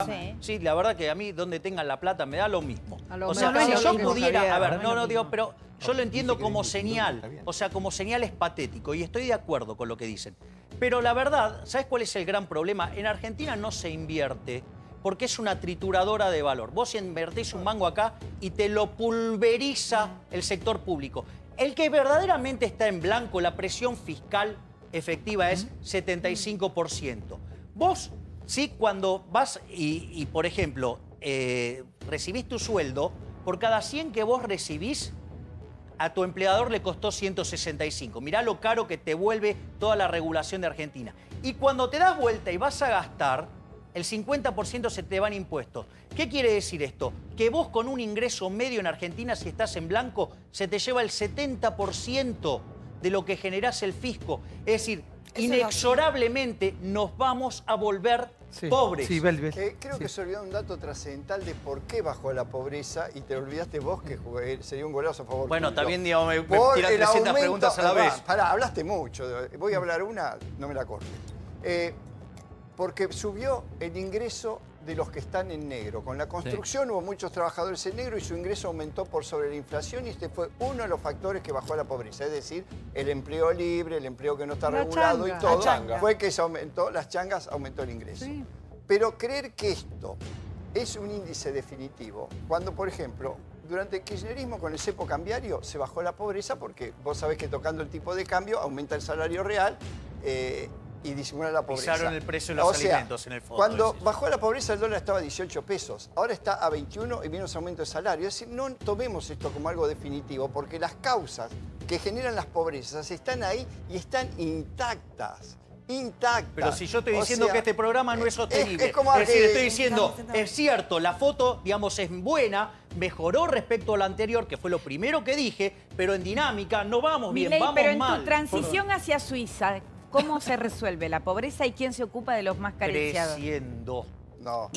Sí. Sí, la verdad que a mí donde tengan la plata me da lo mismo. O sea, mejor si es yo lo mismo, pudiera, Javier, a ver, no es lo no digo, mismo. pero yo lo entiendo como señal. O sea, como señal es patético y estoy de acuerdo con lo que dicen. Pero la verdad, ¿sabes cuál es el gran problema? En Argentina no se invierte porque es una trituradora de valor. Vos invertís un mango acá y te lo pulveriza el sector público. El que verdaderamente está en blanco, la presión fiscal efectiva es 75%. Vos, sí, cuando vas y por ejemplo, recibís tu sueldo, por cada 100 que vos recibís, a tu empleador le costó 165. Mirá lo caro que te vuelve toda la regulación de Argentina. Y cuando te das vuelta y vas a gastar, el 50% se te van impuestos. ¿Qué quiere decir esto? Que vos con un ingreso medio en Argentina, si estás en blanco, se te lleva el 70% de lo que generás el fisco. Es decir, inexorablemente nos vamos a volver pobres. Sí, creo que se olvidó un dato trascendental de por qué bajó la pobreza y te olvidaste vos que sería un golazo a favor. Bueno, tuyo. también digamos, me Por tiran el 300 aumento, preguntas a la vez. Pará, hablaste mucho. Voy a hablar una, no me la cortes. Porque subió el ingreso de los que están en negro. Con la construcción hubo muchos trabajadores en negro y su ingreso aumentó por sobre la inflación y este fue uno de los factores que bajó la pobreza. Es decir, el empleo libre, el empleo que no está regulado y todo, fue que se aumentó, las changas aumentó el ingreso. Sí. Pero creer que esto es un índice definitivo, cuando por ejemplo, durante el kirchnerismo con el cepo cambiario se bajó la pobreza porque vos sabés que tocando el tipo de cambio aumenta el salario real, y disimula la pobreza. Pisaron el precio de los alimentos en el fondo. Cuando bajó la pobreza el dólar estaba a 18 pesos, ahora está a 21 y menos aumento de salario. Es decir, no tomemos esto como algo definitivo porque las causas que generan las pobrezas están ahí y están intactas. Pero si yo estoy diciendo que este programa no es sostenible, es decir, estoy diciendo, es cierto, la foto, digamos, es buena, mejoró respecto a la anterior, que fue lo primero que dije, pero en dinámica no vamos bien, vamos mal. Pero en tu transición hacia Suiza, ¿cómo se resuelve la pobreza y quién se ocupa de los más carenciados? Creciendo. No,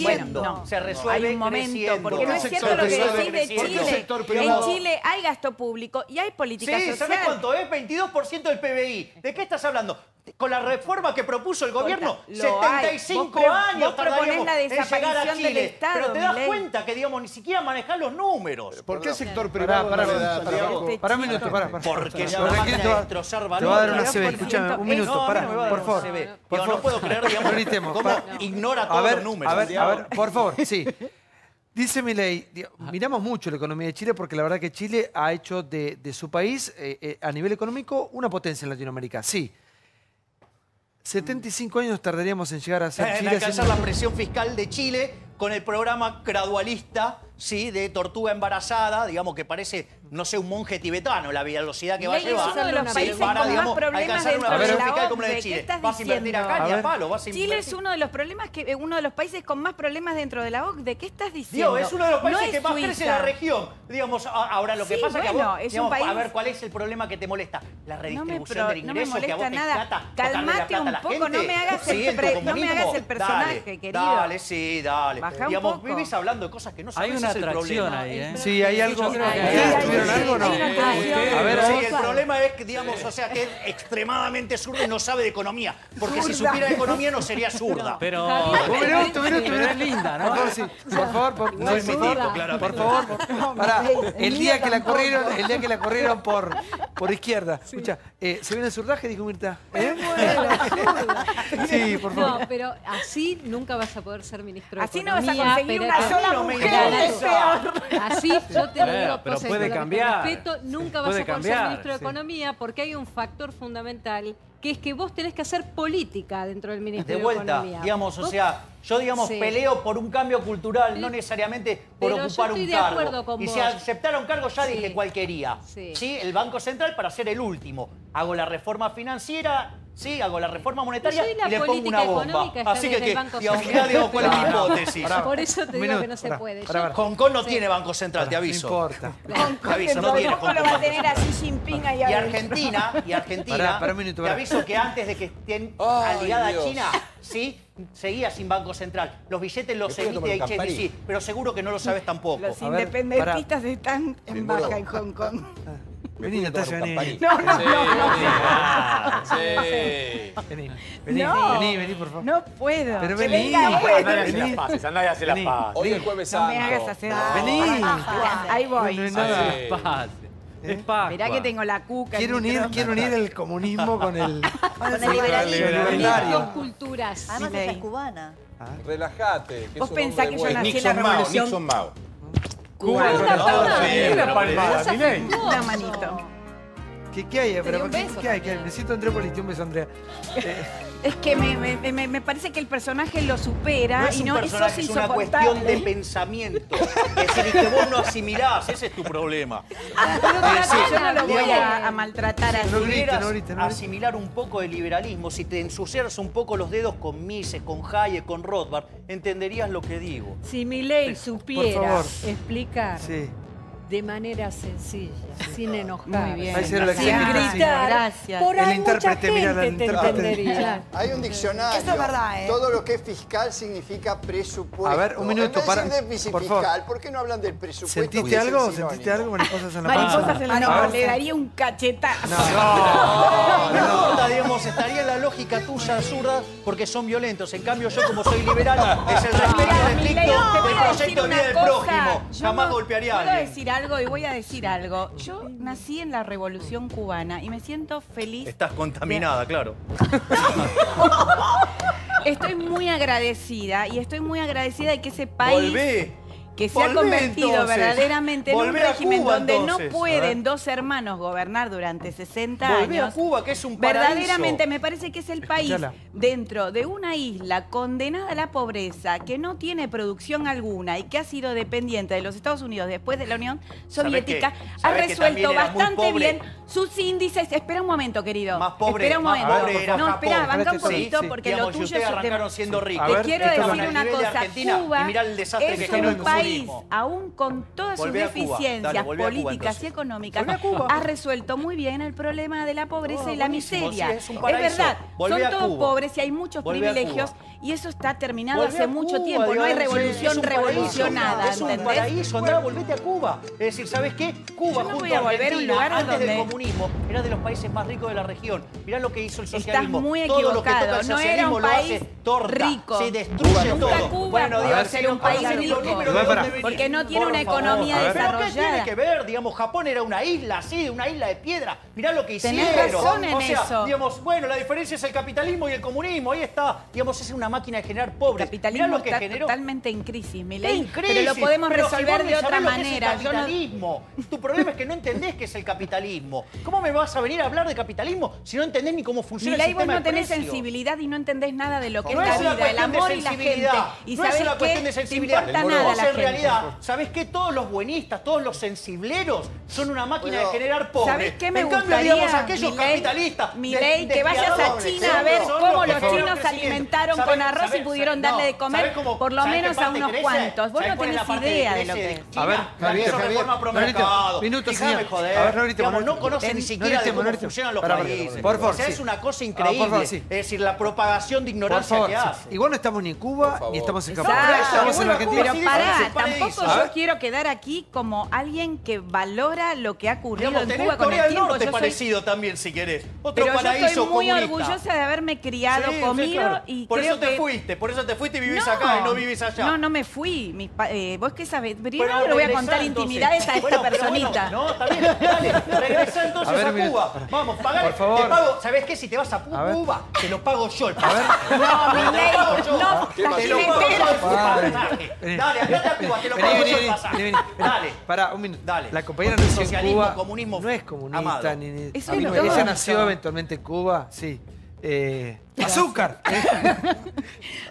bueno, no. Se resuelve Hay un momento, creciendo. porque no es cierto lo que decís de Chile. En En Chile hay gasto público y hay política social. ¿Sabés cuánto es? 22% del PBI. ¿De qué estás hablando? Con la reforma que propuso el gobierno, 75 años tardaríamos la en llegar a Chile. del Estado, pero te das cuenta que, digamos, ni siquiera manejar los números. ¿Por qué el sector privado Pará un minuto, pará. Porque es una máquina de destrozar valor. Te voy a dar una CB, escúchame, un minuto, pará, por favor. No puedo creer, digamos, cómo ignora todos los números. A ver, por favor, sí. Dice Milei, miramos mucho la economía de Chile porque la verdad que Chile ha hecho de su país, a nivel económico, una potencia en Latinoamérica. Sí. 75 años tardaríamos en llegar a ser Chile. En alcanzar la presión fiscal de Chile con el programa gradualista, ¿sí? De tortuga embarazada, digamos que parece, no sé, un monje tibetano, la velocidad que va a llevar. Es uno de los países con más problemas dentro de la OCDE. ¿Qué estás vas a invertir acá ni a palo, vas a invertir. Chile es uno de los problemas uno de los países con más problemas dentro de la OCDE. ¿Qué estás diciendo? Dios, es uno de los países que más crece en la región. Digamos, ahora lo que pasa es que a vos, digamos, a ver, ¿cuál es el problema que te molesta? La redistribución del ingreso, no me que a vos molesta te nada. encanta Calmate un poco, no me hagas el personaje, querido. Dale, sí, dale. Baja un digamos, poco. vivís hablando de cosas que no sabés. Hay una atracción ahí, ¿eh? Sí, hay algo. ¿Ustedes tuvieron algo o no? A ver, sí, el problema es que, digamos, o sea, que es extremadamente zurda y no sabe de economía. Porque si supiera de economía no sería zurda. Pero es linda, ¿no? Por favor, no es mi tipo, claro. Por favor, pará. El día que la corrieron por izquierda. Escucha, ¿se viene el zurdaje? Dijo Mirta. Sí, por favor. No, pero así nunca vas a poder ser ministro de Así no Economía. vas a conseguir una sola mujer. Así yo te lo digo, pero José, puede con lo que cambiar. te respeto, nunca vas a poder ser ministro de Economía porque hay un factor fundamental que es que vos tenés que hacer política dentro del Ministerio de Economía. De vuelta, digamos, o sea, yo, digamos, peleo por un cambio cultural, no necesariamente por ocupar un cargo. Y si aceptara un cargo, ya dije cuál quería. Sí, el Banco Central para ser el último. Hago la reforma financiera, sí, hago la reforma monetaria y le pongo una bomba. Así que, digamos, mirá, cuál es mi hipótesis. Por eso te digo que no se puede. Hong Kong no tiene Banco Central, te aviso. No importa. Te aviso, no tiene Hong Kong. lo va a tener a Xi Jinping ahí Argentina, Pará un minuto, te aviso que antes de que estén aligada a China, sí, seguía sin Banco Central. Los billetes los emite HSBC, pero seguro que no lo sabes tampoco. Los independentistas están en baja en Hong Kong. Vení, Natalia, vení. No. Vení, por favor. No puedo. Pero Que vení. venga, bueno. Andá y hace las paces, andá y hace las Vení. paces. Hoy es Jueves No Santo. me hagas hacer. Vení. Ahí voy. No es Hace nada. las paces. Es Pascua. Mirá que tengo la cuca. Quiero unir el comunismo con el... Con el liberalismo. Dos culturas. Además Milei. ella es cubana. Relájate. Que Vos es un pensás hombre que yo bueno. nací en la Nixon Mao, revolución Nixon Mao. Una palmada, Milei. Una manito. ¿Qué hay? dio Pero, un beso ¿qué hay? Me siento Andrépolis, un beso, Andrea. Es que me parece que el personaje lo supera No es y un no, y personaje, sos es una insoportable. cuestión de pensamiento. Es decir, y que vos no asimilás, ese es tu problema. Yo no lo voy a maltratar así. No Si grites, pudieras no grites, no grites. asimilar un poco de liberalismo, si te ensuciaras un poco los dedos con Mises, con Hayek, con Rothbard, entenderías lo que digo. Si Milei Por supiera favor. explicar Sí. de manera sencilla, sin enojar, Muy bien. Ahí se lo sin explica. gritar, Gracias. por El ahí mucha intérprete, mira, el gente te intérprete. entendería. Hay un diccionario. Eso es verdad, ¿eh? Todo lo que es fiscal significa presupuesto. A ver, un minuto, En vez para- de decir déficit por favor. fiscal, ¿por qué no hablan del presupuesto? ¿Sentiste que es el algo? sinónimo? ¿Sentiste algo? Mariposas en la panza. Mariposas en la A no, ver. le daría un cachetazo. No importa, digamos, estaría en la lógica tuya zurda porque son violentos. En cambio, yo como soy liberal, es el respeto Mira, estricto Milei, te voy del a proyecto decir de vida del una cosa. prójimo. Yo Jamás no- golpearía a Puedo alguien. decir algo y voy a decir algo. Yo nací en la Revolución Cubana y me siento feliz. Estás contaminada, claro. Estoy muy agradecida y estoy muy agradecida de que ese país Volvé. que se ha Volvé, convertido entonces. verdaderamente en un Volvé a régimen Cuba, donde entonces. no pueden dos hermanos gobernar durante 60 Volvé a años. Cuba, que es un paraíso. Verdaderamente me parece que es el país Escuchala. dentro de una isla condenada a la pobreza, que no tiene producción alguna y que ha sido dependiente de los Estados Unidos después de la Unión Soviética, ha ¿Sabés que también resuelto era muy bastante pobre? bien sus índices. Espera un momento, querido. Más pobre, Espera un más momento. pobre era No, espera, Japón. banca un Espérate, poquito sí, porque Digamos, lo y tuyo ustedes es arrancaron siendo A ricos. ver, Te quiero esto decir es una nivel de cosa, Argentina, Cuba y mirá el desastre que es generó el un país, comunismo. aún con todas sus Volvé a Cuba. deficiencias Dale, volvé a Cuba, políticas entonces. y económicas, Volvé a Cuba. ha resuelto muy bien el problema de la pobreza y la buenísimo, miseria. sí, es un paraíso. verdad, Volvé a son todos Cuba. pobres y hay muchos Volvé a privilegios Cuba. y eso está terminado Volvé hace a mucho Cuba, tiempo. No hay digamos, revolución es un paraíso. revolucionada, Es un ¿entendés? paraíso, andá, volvete a Cuba. Es decir, ¿sabes qué? Cuba, Yo no junto voy a volver a un Argentina, lugar antes del donde- comunismo, era de los países más ricos de la región. Mirá lo que hizo el Estás socialismo. muy Todo lo que toca equivocado. el No era socialismo un lo país hace torta. rico. Se destruye Nunca todo. Cuba Bueno, pudo digo, ser si un no país pasa el rico. problema, Igual ¿de para- dónde venía? Porque no tiene Por una favor. economía ¿Pero qué desarrollada. tiene que ver? Digamos, Japón era una isla, así, de una isla de piedra. Mirá lo que hicieron. Tenés razón en O sea, eso. digamos, bueno, la diferencia es el capitalismo y el comunismo. Ahí está. Digamos, es una máquina de generar El pobres. capitalismo Mirá lo que está generó. totalmente en crisis, Milei, En crisis, pero lo podemos pero si resolver vos ni de otra sabés lo que es el manera. Yo no- capitalismo. Tu problema es que no entendés qué es el capitalismo. ¿Cómo me vas a venir a hablar de capitalismo si no entendés ni cómo funciona Milei, el vos sistema no de tenés precios? sensibilidad y no entendés nada de lo que No es es la una vida, el cuestión de amor y la gente. sensibilidad. Y No es sabés una cuestión de qué, te sensibilidad. importa Vos nada la en gente. realidad, ¿sabés qué? Todos los buenistas, todos los sensibleros son una máquina Bueno, de generar pobres. ¿Sabés qué me En cambio, gustaría, digamos, aquellos Milei, capitalistas... Milei, que vayas a despiadadores, China a ver son cómo que los generan chinos se crecimiento. alimentaron ¿Sabés- con arroz y sabés- pudieron darle de comer ¿sabés cómo- por lo sabés qué menos a parte unos crece? cuantos. Vos ¿Sabés no cuál es tenés la parte idea de crece lo que es. China? A ver, La Javier, hizo Javier, reforma pro no gritemos. mercado. Minuto, Déjame señor. joder. A ver, no gritemos, Digamos, no no gritemos. conocen ni No siquiera de gritemos, cómo no gritemos. funcionan los Pará, países. por favor, O sea, sí. es una cosa Por increíble. favor, sí. Es decir, la propagación de Por ignorancia favor, que sí. hace. Igual no estamos ni en Cuba favor. ni estamos en Exacto. Japón. Estamos en Bueno, Argentina. Pero Sí, pará, parece tampoco paraíso. yo quiero quedar aquí como alguien que valora lo que ha ocurrido Digamos, en tenés Cuba con Corea el del tiempo. Norte Yo soy- parecido también, si querés. Otro Pero yo paraíso estoy muy comunista. orgullosa de haberme criado, Sí, sí, comido claro. y por creo eso te que... fuiste, por eso te fuiste y vivís acá y no vivís allá. No, no me fui. ¿Vos qué sabés? Primero Bueno, le voy a regresá, contar entonces. intimidades a esta Bueno, pero personita. bueno, no, está bien, dale, regresá entonces A ver, a mira, Cuba. pará. Vamos, pagale. Por favor. Te pago, ¿sabés qué? Si te vas a A ver. Cuba, te lo pago yo el A ver. No, Milei, no, ¿Qué la pasó? Te lo pago yo el Vale. pasaje. Vení. Dale, andate a Cuba, te lo Vení, pago vení, yo el vení, pasaje. vení, vení. Dale. Pará, un minuto. Dale. La compañera Porque nació en socialismo, Cuba. comunismo No es comunista amado. ni... Es a mí no- un Ella tonto. nació eventualmente en Cuba, sí. ¡Azúcar!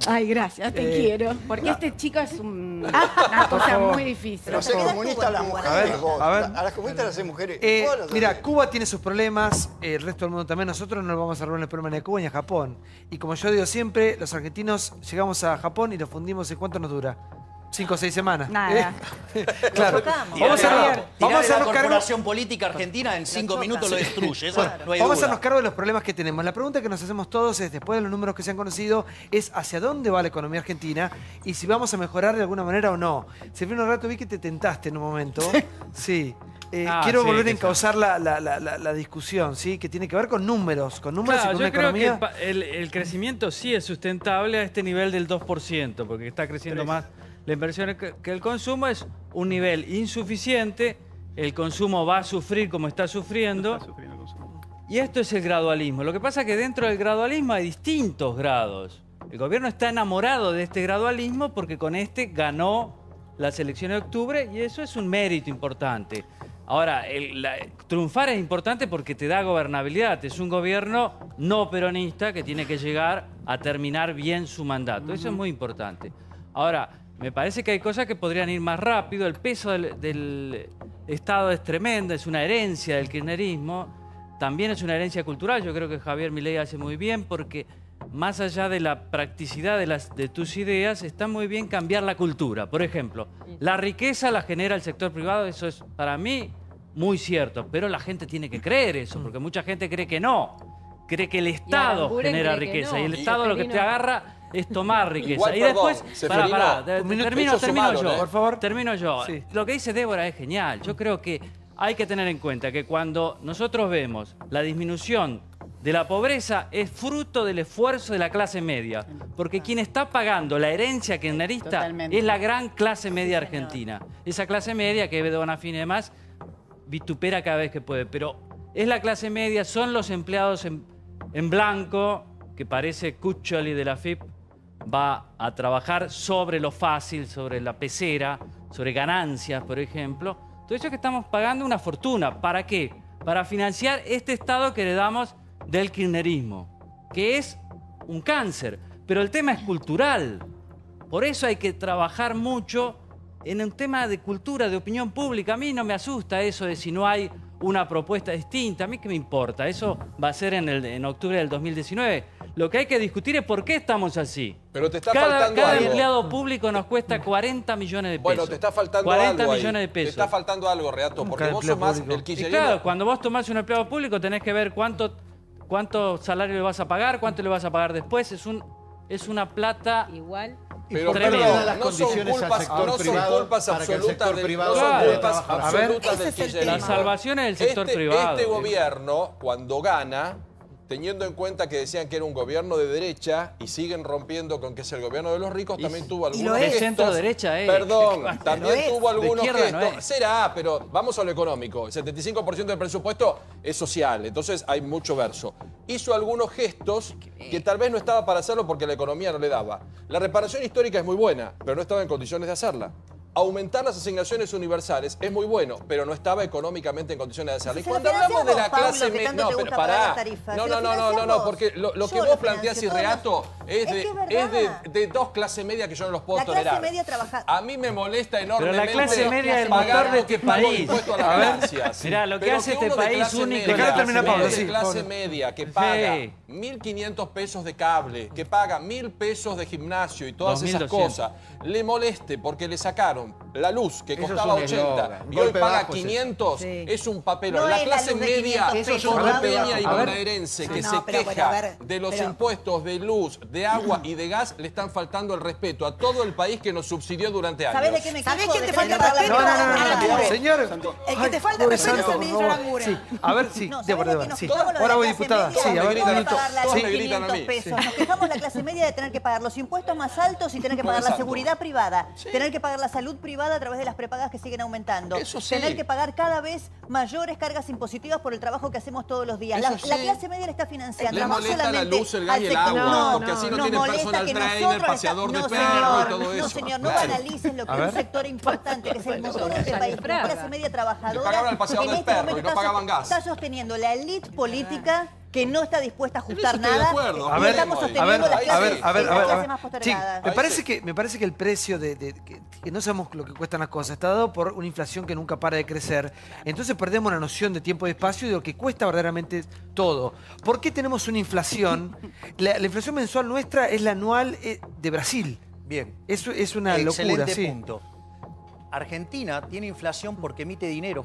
Ay, gracias, te Eh, quiero. Porque este chico es una cosa favor. muy difícil. Pero ser queda comunista a las Cuba, mujeres. A ver, vos. a ver. A las comunistas las hacen mujeres. Eh, Todas las mira, hacen. Cuba tiene sus problemas, el resto del mundo también. Nosotros no nos vamos a resolver el problema ni a Cuba ni a Japón. Y como yo digo siempre, los argentinos llegamos a Japón y lo fundimos ¿en cuánto nos dura? 5 o 6 semanas. Nada. Claro. tocamos. Vamos a, Tirá vamos a de la hacernos cargo. corporación política argentina en 5 minutos lo destruye. Eso no hay Vamos a duda. hacernos cargo de los problemas que tenemos. La pregunta que nos hacemos todos es, después de los números que se han conocido, es hacia dónde va la economía argentina y si vamos a mejorar de alguna manera o no. Silvino Rato, vi que te tentaste en un momento. Sí. quiero sí, volver a que encauzar la discusión, ¿sí? Que tiene que ver con números y con Claro, una yo creo economía... que el crecimiento sí es sustentable a este nivel del 2%, porque está creciendo más la inversión que el consumo. Es un nivel insuficiente, el consumo va a sufrir como está sufriendo. Y esto es el gradualismo. Lo que pasa es que dentro del gradualismo hay distintos grados. El gobierno está enamorado de este gradualismo porque con este ganó las elecciones de octubre y eso es un mérito importante. Ahora, triunfar es importante porque te da gobernabilidad. Es un gobierno no peronista que tiene que llegar a terminar bien su mandato. Eso es muy importante. Ahora, me parece que hay cosas que podrían ir más rápido. El peso del Estado es tremendo, es una herencia del kirchnerismo. También es una herencia cultural. Yo creo que Javier Milei hace muy bien porque más allá de la practicidad de tus ideas, está muy bien cambiar la cultura. Por ejemplo, la riqueza la genera el sector privado, eso es para mí muy cierto, pero la gente tiene que creer eso, porque mucha gente cree que no. Cree que el Estado genera riqueza y el Estado lo que te agarra es tomar riqueza. Igual, y perdón, después, Seferino, termino yo, por favor. termino yo. Sí. Lo que dice Débora es genial. Yo creo que hay que tener en cuenta que cuando nosotros vemos la disminución de la pobreza es fruto del esfuerzo de la clase media, porque quien está pagando la herencia kirchnerista Totalmente. es la gran clase media argentina. Esa clase media que Bedo Bonafini y demás vitupera cada vez que puede, pero es la clase media, son los empleados en blanco, que parece Cuccioli de la FIP va a trabajar sobre lo fácil, sobre la pecera, sobre ganancias, por ejemplo. Todo eso que estamos pagando una fortuna. ¿Para qué? Para financiar este Estado que heredamos del kirchnerismo, que es un cáncer. Pero el tema es cultural. Por eso hay que trabajar mucho en un tema de cultura, de opinión pública. A mí no me asusta eso de si no hay una propuesta distinta. A mí qué me importa. Eso va a ser en octubre del 2019. Lo que hay que discutir es por qué estamos así. Pero te está Cada faltando algo. empleado público nos cuesta 40 millones de pesos. Bueno, te está faltando 40 algo ahí. millones de pesos. Te está faltando algo, Reato, porque Cada vos sos más empleado el Y kirchnerismo. claro, cuando vos tomás un empleado público tenés que ver cuánto salario le vas a pagar, cuánto le vas a pagar después. Es una plata... Igual. Pero Tremendo. perdón, las no son condiciones al culpas, sector no son privado culpas para que el absolutas sector del, privado no son pueda culpas trabajar. A ver, absolutas ese del es el kirchnerismo. La salvación es del sector privado. Este gobierno, cuando gana, teniendo en cuenta que decían que era un gobierno de derecha y siguen rompiendo con que es el gobierno de los ricos, también tuvo algunos lo es. gestos. De centro-derecha, Perdón, Lo también es. tuvo algunos De izquierda gestos. no es. Será, pero vamos a lo económico. El 75% del presupuesto es social, entonces hay mucho verso. Hizo algunos gestos que tal vez no estaba para hacerlo porque la economía no le daba. La reparación histórica es muy buena, pero no estaba en condiciones de hacerla. Aumentar las asignaciones universales es muy bueno, pero no estaba económicamente en condiciones de hacerlo. Y Si cuando lo hablamos de la financiamos, Pablo, clase que media... tanto No, te pero gusta pagar pará. las tarifas. No, Si no, lo no, no, no, financiamos, porque lo yo que lo vos planteás, financio Irreato, Es que es verdad. de dos clases medias que yo no los puedo La clase tolerar. media trabaja- A mí me molesta Pero enormemente la clase media es el pagar motor de lo que este pago país. impuesto a las A ver, ganancias. mirá, lo que Pero hace este uno de país clase único media, es la Dejá terminar, Pablo, de sí, clase Pablo. media que paga Sí. 1.500 pesos de cable, que paga 1.000 pesos de gimnasio y todas esas 2.200. cosas, le moleste porque le sacaron la luz que Eso es costaba un 80 eslogan. y hoy Golpe paga bajo es eso. 500, Sí. es un papelón. No La es la clase luz de media 500 pesos, porteña y a ver. bonaerense Sí. que No, se pero bueno, queja a ver, de los pero- impuestos de luz, de agua y de gas, le están faltando el respeto a todo el país que nos subsidió durante años. ¿Sabés de qué me quejo? ¿Sabés quién De te tener falta que pagar respeto? la No, Aranguren. señor. El que te falta Jueves respeto es Santo, el por ministro favor. Aranguren. Sí, a ver, sí, No, Débora, ¿sabés de qué Débora, nos sí. quejamos la Ahora voy, clase diputada. media? Sí, a ver, me un gritan, minuto. pagar la todos luz me gritan a 500 mí. pesos. Nos quejamos la clase media de tener que pagar los impuestos más altos y tener que pagar la Exacto. seguridad privada, tener que pagar la salud privada a través de las prepagas que siguen aumentando, Eso sí. tener que pagar cada vez mayores cargas impositivas por el trabajo que hacemos todos los días. Eso La sí. clase media le está financiando Le no molesta la solamente luz, el gas al y el sector- agua, porque así no nos tienen molesta personal que trainer, nosotros paseador de no, perro señor, y todo no, eso. señor, no Claro. banalicen lo que A es un ver. sector importante, que es el motor de este Sale país, la Fraga. clase media trabajadora. Le pagaban al paseador en del este perro momento y no pagaban gas. Está sosteniendo la élite política que no está dispuesta a ajustar estoy de nada. acuerdo. Y A ver, estamos a ver, sosteniendo las ahí clases, sí. las clases más Sí, postergadas. me parece que el precio que no sabemos lo que cuestan las cosas está dado por una inflación que nunca para de crecer. Entonces perdemos la noción de tiempo y espacio y de lo que cuesta verdaderamente todo. ¿Por qué tenemos una inflación? La inflación mensual nuestra es la anual de Brasil. Bien. Eso es una Excelente locura, sí. punto. Argentina tiene inflación porque emite dinero.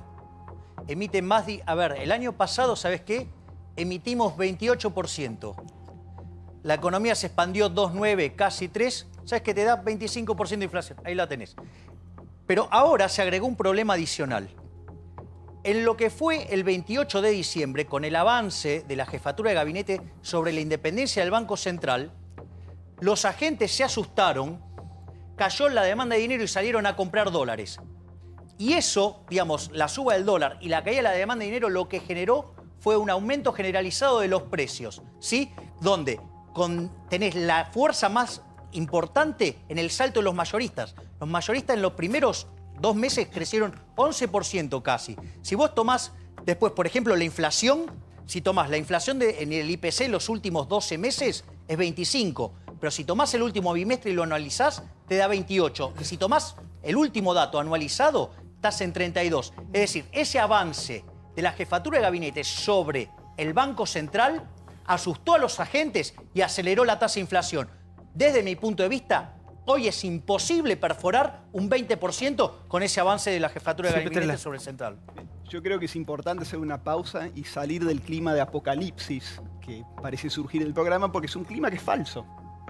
Emite más... A ver, el año pasado, ¿sabes qué? Emitimos 28%. La economía se expandió 2,9, casi 3. ¿Sabes qué te da? 25% de inflación. Ahí la tenés. Pero ahora se agregó un problema adicional. en lo que fue el 28 de diciembre, con el avance de la jefatura de gabinete sobre la independencia del Banco Central, los agentes se asustaron, cayó la demanda de dinero y salieron a comprar dólares. Y eso, digamos, la suba del dólar y la caída de la demanda de dinero, lo que generó fue un aumento generalizado de los precios, ¿sí? Donde tenés la fuerza más importante en el salto de los mayoristas. Los mayoristas en los primeros 2 meses crecieron 11% casi. Si vos tomás después, por ejemplo, la inflación, si tomás la inflación en el IPC en los últimos 12 meses, es 25. Pero si tomás el último bimestre y lo analizás, te da 28. Y si tomás el último dato anualizado, estás en 32. Es decir, ese avance de la jefatura de gabinete sobre el Banco Central asustó a los agentes y aceleró la tasa de inflación. Desde mi punto de vista, hoy es imposible perforar un 20% con ese avance de la jefatura de gabinete sobre el central. Yo creo que es importante hacer una pausa y salir del clima de apocalipsis que parece surgir en el programa, porque es un clima que es falso,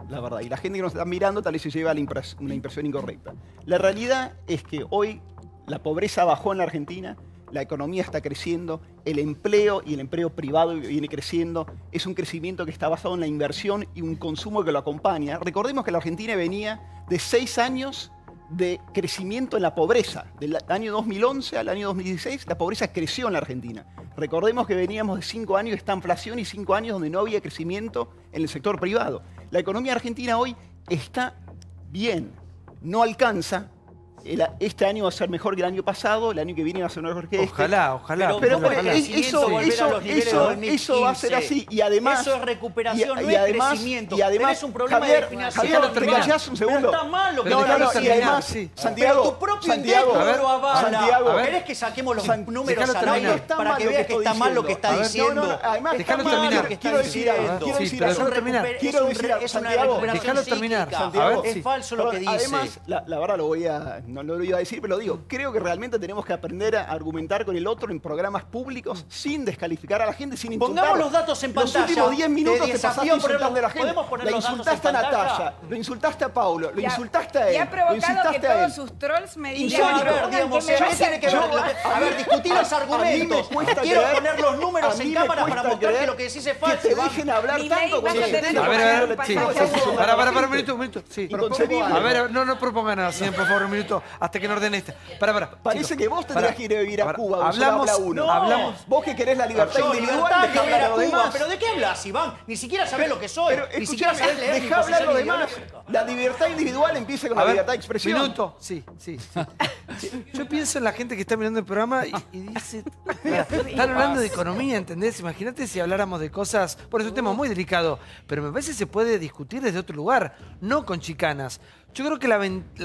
la verdad. Y la gente que nos está mirando tal vez se lleva una impresión incorrecta. La realidad es que hoy la pobreza bajó en la Argentina, la economía está creciendo, el empleo y el empleo privado viene creciendo. Es un crecimiento que está basado en la inversión y un consumo que lo acompaña. Recordemos que la Argentina venía de 6 años de crecimiento en la pobreza. Del año 2011 al año 2016, la pobreza creció en la Argentina. Recordemos que veníamos de 5 años de estanflación y 5 años donde no había crecimiento en el sector privado. La economía argentina hoy está bien, no alcanza. Este año va a ser mejor que el año pasado, el año que viene va a ser mejor que este. Ojalá. Pero eso va a ser así. Y además, eso es recuperación, no es crecimiento. Y además, tenés un problema de definición. Javier, ¿te callás un segundo? Pero está mal lo que y además, Santiago, tu propio intento lo avala. ¿Querés que saquemos los números al aire para que veas que está mal lo que está diciendo? Además, déjalo terminar. Quiero decir es una recuperación psíquica. Es falso lo que dice. Además, la verdad no lo iba a decir, pero lo digo. Creo que realmente tenemos que aprender a argumentar con el otro en programas públicos sin descalificar a la gente, sin insultar. Pongamos los datos en pantalla. Los últimos 10 minutos te pasaste insultando a la gente. La insultaste a Natalia, lo insultaste a Paulo, lo insultaste a él. Y ha provocado que todos sus trolls me digan... A ver, discutir los argumentos. Quiero poner los números en cámara para mostrar que lo que decís es falso. Que te dejen hablar tanto cuando se tenga. A ver, para, un minuto. Sí. A ver, no proponga nada, señor, por favor, un minuto, hasta que no ordene esta. Parece que vos tendrías que ir a vivir a Cuba. Hablamos. Vos que querés la libertad individual, dejá hablar a los demás. ¿Pero de qué hablas, Iván? Ni siquiera sabés lo que soy. Ni siquiera sabés leer. Dejá hablar a los demás. La libertad individual empieza con la libertad de expresión. Minuto. Sí. Yo pienso en la gente que está mirando el programa y dice... Están hablando de economía, ¿entendés? Imagínate si habláramos de cosas... Por eso es un tema muy delicado. Pero me parece que se puede discutir desde otro lugar, no con chicanas. Yo creo que la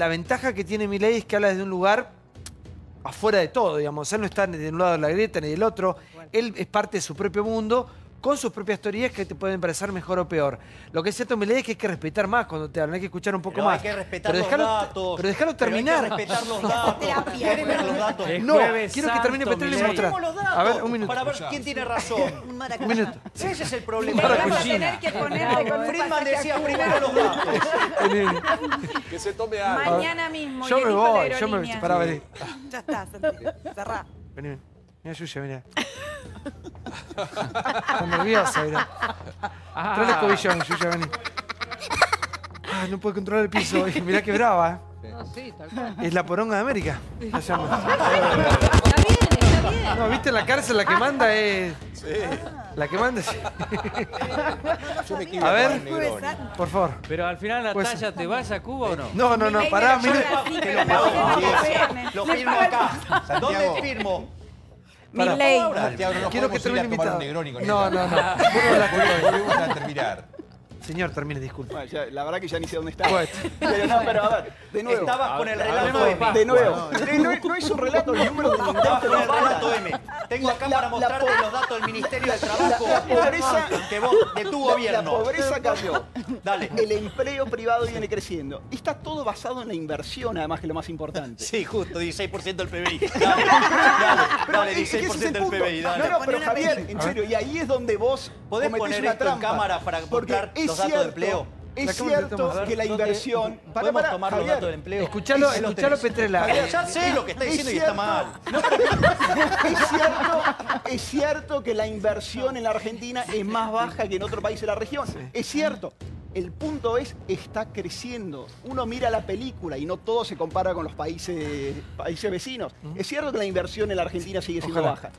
ventaja que tiene Milei es que habla desde un lugar afuera de todo, digamos. Él no está ni de un lado de la grieta ni del otro. Él es parte de su propio mundo, con sus propias teorías que te pueden parecer mejor o peor. Lo que es cierto, Milei, es que hay que respetar más cuando te hablan, hay que escuchar un poco más. Hay que respetar los datos. Pero déjalo terminar. Hay que respetar los datos. ¿Querés ver los datos? No, quiero que termine Petrel y mostrar. A ver, un minuto. Para ver quién tiene razón. Un minuto. Ese es el problema. Vamos a tener que ponerle con Friedman decía primero los datos. Que se tome algo. Mañana mismo. Yo me voy. Pará, vení. Ya está, Santiago. Cerrá. Vení. Mira, Yuya, mira. Está nerviosa, mira. Trae el escobillón, Yuya, vení. No puede controlar el piso. Mirá que brava. Sí, tal cual. Es la poronga de América. La llama. Está bien. No, viste, en la cárcel la que manda es... Sí. La que manda es... Yo me quiero A ver, por favor. Pero al final, Natalia, ¿te vas a Cuba o no? No, pará, mira. Lo firmo acá. ¿Dónde firmo? Milei. Quiero que termine invitado. No. Volvemos a terminar. Señor, termine, disculpe. Bueno, la verdad que ya ni sé dónde está. Pero a ver, de nuevo. Estabas con el relato M. De nuevo. No es un relato, el número del Estabas con el relato M. Tengo acá para mostrarte los datos del Ministerio de Trabajo de tu gobierno. La pobreza cayó. Dale. El empleo privado viene creciendo. Está todo basado en la inversión, además, que es lo más importante. Sí, justo, 16% del PBI. Dale, 16% del PBI, dale. No, pero Javier, en serio, y ahí es donde vos ¿Podés poner esto en cámara para mostrar los datos de empleo? Es cierto que la inversión... ¿Podemos tomar los Javier, datos del empleo? Escuchalo, Petrella. Ya sé lo que está diciendo y está mal. Es cierto que la inversión en la Argentina es más baja que en otro país de la región. Es cierto. El punto es, está creciendo. Uno mira la película y no todo se compara con los países vecinos. Es cierto que la inversión en la Argentina sigue siendo baja.